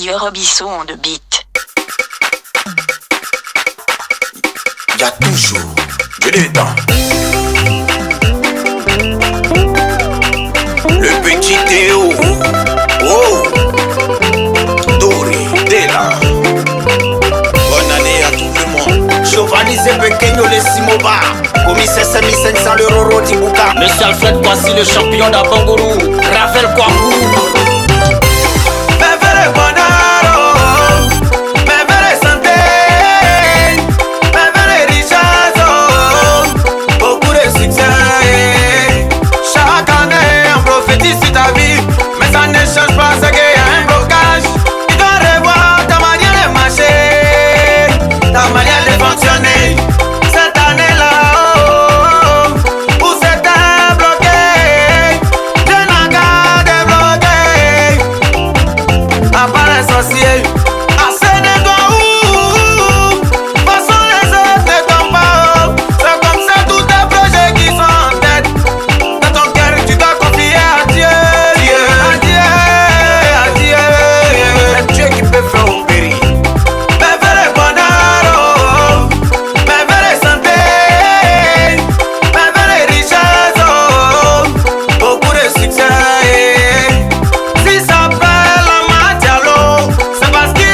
Olivier Robisson en de beat. Y a toujours Dieu dedans. Le petit Théo. Oh, Doré, Dela. Bonne année à tout le monde. Giovanni Zepequeño, les Simoba. Commissaire 5500, le Roro Tibuka. Monsieur Alfred Kwasi, le champion d'Abangourou. Ravel Kwangou. C'est parce que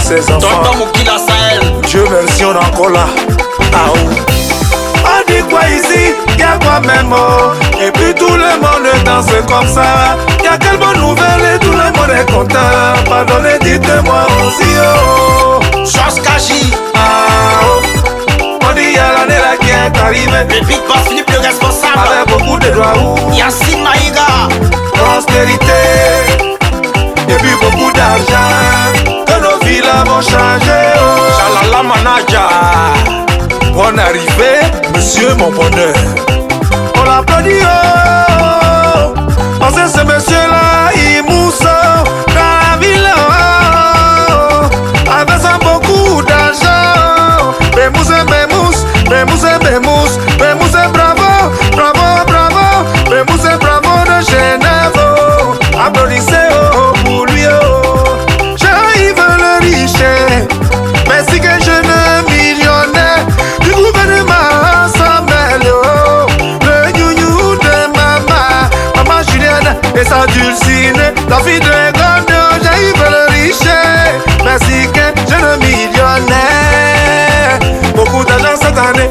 ses enfants. Tonton Moukila Sahel. Dieu merci, on est encore là. Ah oui. On dit quoi ici? Y'a quoi même oh? Et puis tout le monde danse comme ça. Y'a quelle bonne nouvelle et tout le monde est content. Pardonnez, dites-moi aussi oh. Jos Kaji. Ah oh. On dit y'a l'année là qui est arrivée. Pépite par Philippe le responsable. Avec beaucoup de droits ou Yacine Maïga. prospérité. Et puis beaucoup d'argent. Que nos vies là vont changer oh. Shalala Manaja. Bonne arrivée, monsieur mon bonheur. On l'applaudit oh. Parce que ce monsieur là, il mousse dans la ville oh. Avec ça beaucoup d'argent. Bémousse, bémousse, bémousse, bémousse, bémousse, bravo, bravo, bravo. Bémousse, bravo de Genève oh. Applaudissez oh pour lui oh. J'arrive le riche. Merci que je ne millionnaire du gouvernement Samuel oh. Le gnou de maman, maman Julienne et sa dulcine. La fille de grande, j'arrive le riche. Merci que je ne millionnaire. Beaucoup d'argent cette année.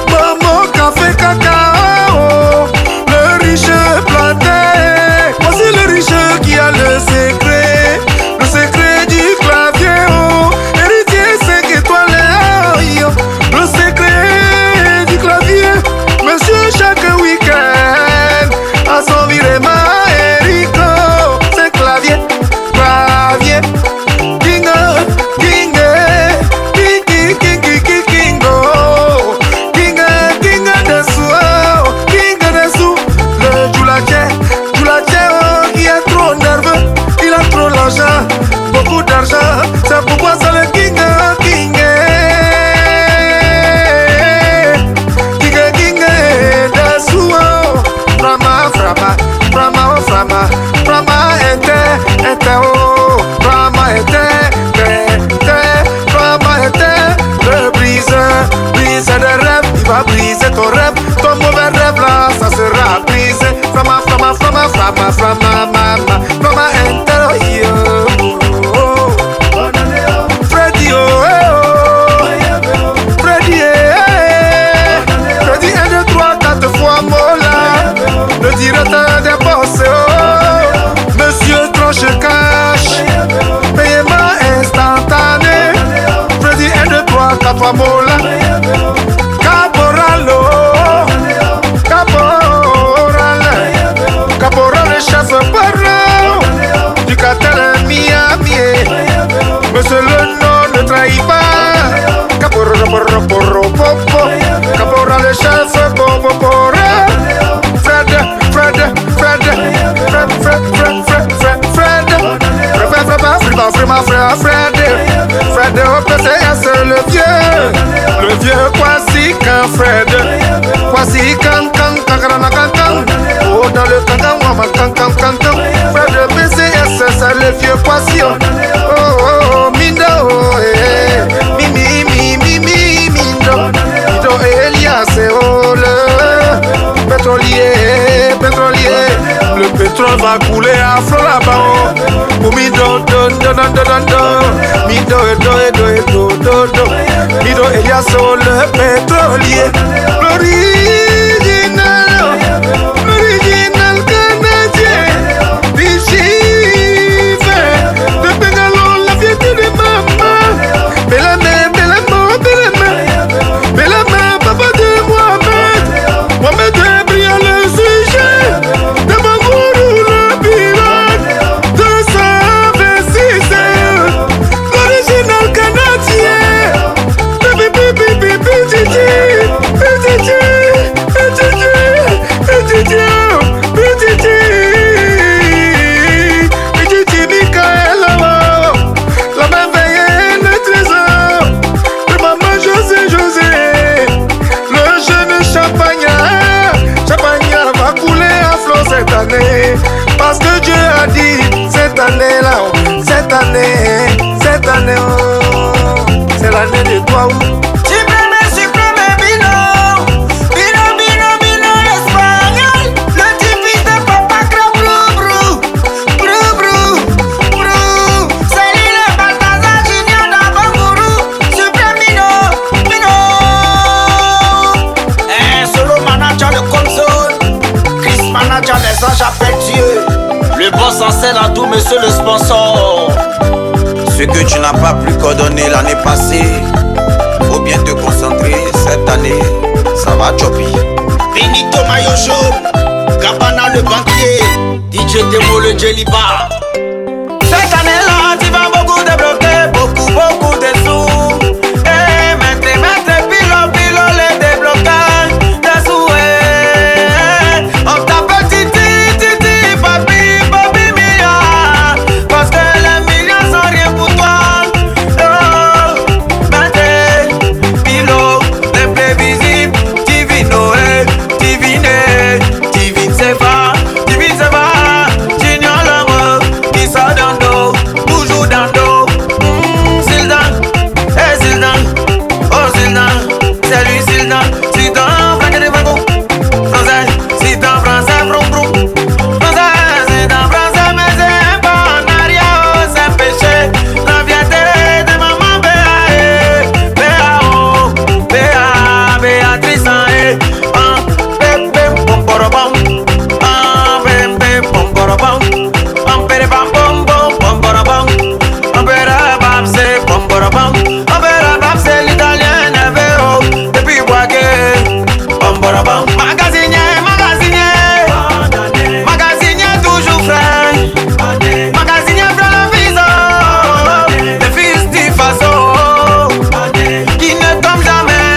Maman, café, cacao. Le riche planté. Voici le riche qui a le secret du clavier. Oh. Héritier 5 étoiles. Oh. Le secret du clavier. Monsieur chaque week-end à son virement Erico. C'est clavier, clavier. King, king, king, king, king, king, king, king, oh. King, king des sous, oh. King des sous. Le Djoulaché, oh, qui est trop nerveux. Il a trop d'argent, beaucoup d'argent. C'est pourquoi c'est le king, king, king, king des sous, oh. Frama, frama, frama, oh, frama, frama, était, oh. Frama, était, frama, était. Le briseur de rêve, il va briser ton rêve. Ton mauvais rêve là, ça sera brisé. Frama, frama, frama, frama, frama, mama, frama, était, oh. Freddy, oh, Freddy, Freddy, 1, 2, 3, 4 fois Mola. Le directeur des boss, oh. Monsieur Tranche Cash. Paiement instantané. Freddy, 1, 2, 3, 4 fois Mola. Caporal, oh. Caporal, chef barreau du cartel Miami. Monsieur le nom ne trahit pas. Caporal, le chef Bobopora. Fred, au PCS, le vieux Kwasi Kan Fred. Kwasi Kan, oh, dans le Kan. Fred, PCS, c'est le vieux Kwasi. Oh, Mindo, Mindo, Elias, oh, le pétrolier. Le pétrole va couler à flot là-bas. Oh, Mindo, Mido, Elias, oh, le pétrolier. L'original canadien. Dichive de Bengalon, la vieille de maman. Belle main, papa de Mohamed est brillant le sujet. De Bangourou le pirate. 226 l'original canadien. Parce que Dieu a dit cette année là, cette année, oh, c'est l'année de toi. Suprême, Bino, espagnol. Le petit fils de Papa Crablo, sponsors. Ce que tu n'as pas pu coordonner l'année passée, faut bien te concentrer cette année, ça va chopi. Benito Mayocho, Gabana le banquier, DJ Demo le Jellyba. Cette année-là, tu vas beaucoup débloquer, beaucoup de sous. Et mettre, pilo, les déblocages des sous. On t'appelle Titi, papi, mia. Parce que les millions sont rien pour toi. Oh, mettre, pilo, les prévisibles. Divino, divine, c'est va. J'ignore l'amour qui sort dans le dos, toujours dans le dos. Zildan, Zildan, oh Zildan, c'est lui Zildan. Zildan, Franck de Franco, français, Zildan, français, vroom vroom. Français, Zildan, français, mais c'est pas en arrière, oh, c'est un péché. La vieilleté de maman B.A.O. Béatrice, Pépé, Pomporobam. Magasinier toujours frais. Magasinier plein de viso. Le fils du faso qui ne tombe jamais.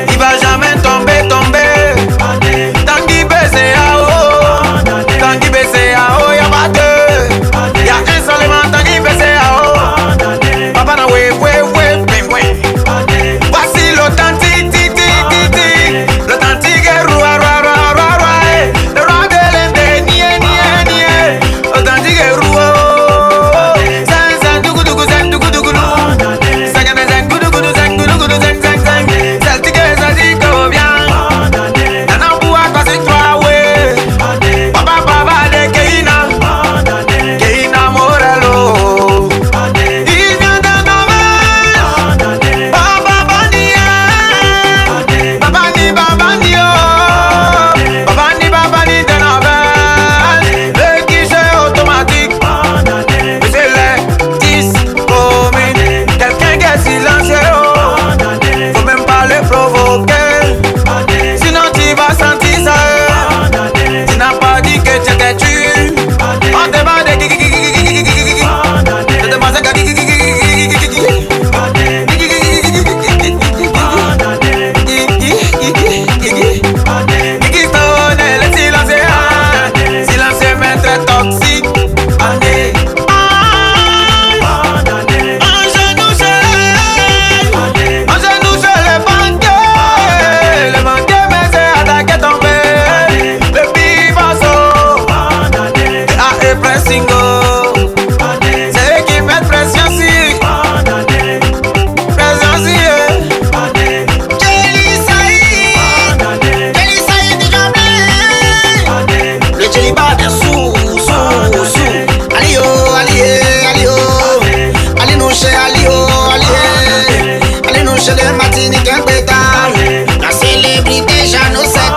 Il va jamais tomber. Tanguy BCAO. Tanguy BCAO, y'a pas deux. Y'a un seulement Tanguy BCAO. Papa na ouais. Voici l'authentique. L'authentique est roi. Le roi de l'Inde, nié. Authentique est roi. Zan, dougou, zan, dougou. Zangane, zan, goudou, zang. Saltique, bien. Nana boua, quoi c'est toi, ouais. Papa de Keina Morello. Il vient d'un domaine. Babani de Nobel. Le guichet automatique. Mais c'est les 10 communes. Quelqu'un qui est silencieux. Faut même pas le provoquer. Sinon tu vas sentir ça. Tu n'as pas dit que tu étais tu. On te va de je te pensais que silencieux maître toxique. Un genou chez le banquier. Le banquier mais c'est attaqué tombé. Le pivasso A.E. Pressingo. C'est eux qui mettent pression si. Kelly Saïd du Joblin. le Jellyba de sous. Alio, allez nous chez allez nous chez le Martinique un pétard. La célébrité, j'en sais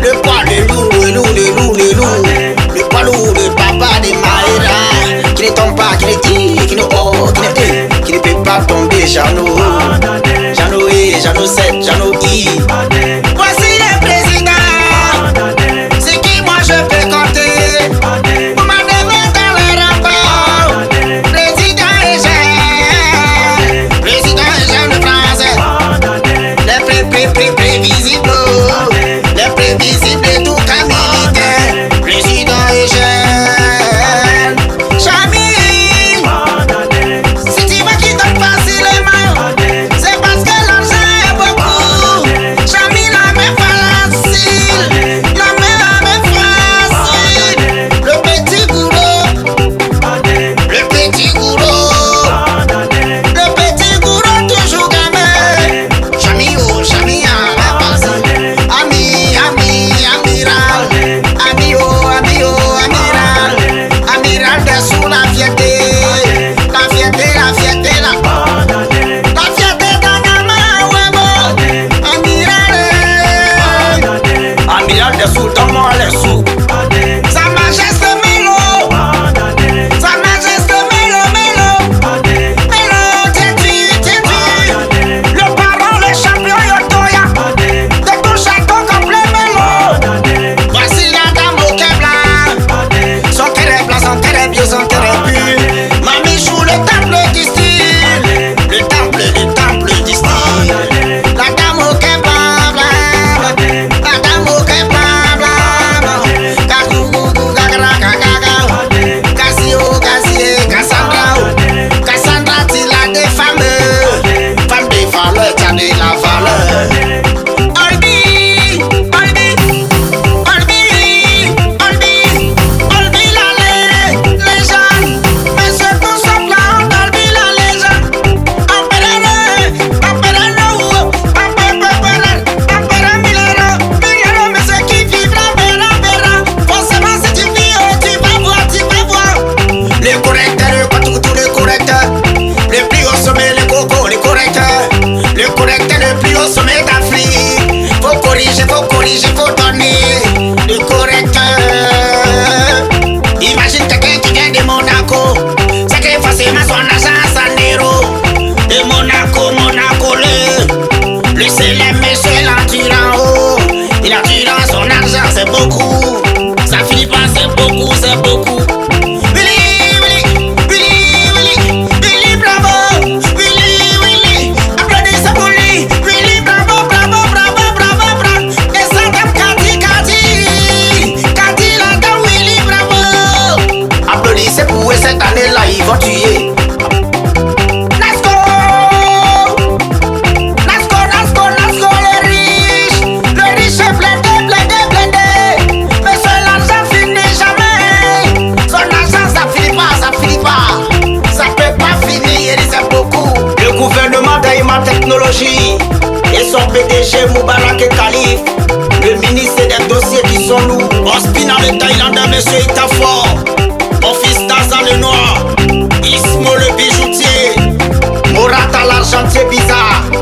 le poids, le poids lourd, le papa de Maïra. Qui ne tombe pas, qui ne dit, qui ne peut pas tomber, Jeannot 7, Jeannot I. Voici le président. C'est qui moi je peux compter. Pour ma demande dans le rapport. Président Eugène de France. Les prévisibles. Les prévisibles de tout cas militaire. Président Eugène. Chami. Si tu vois qui donne facilement, c'est parce que l'argent est beaucoup. Chami. PDG Moubarak et Khalif, le ministre des dossiers qui sont lourds. Ospina le Thaïlandais, monsieur Itafort, mon fils Tarzan le Noir, Ismo le bijoutier, Morata l'argentier bizarre.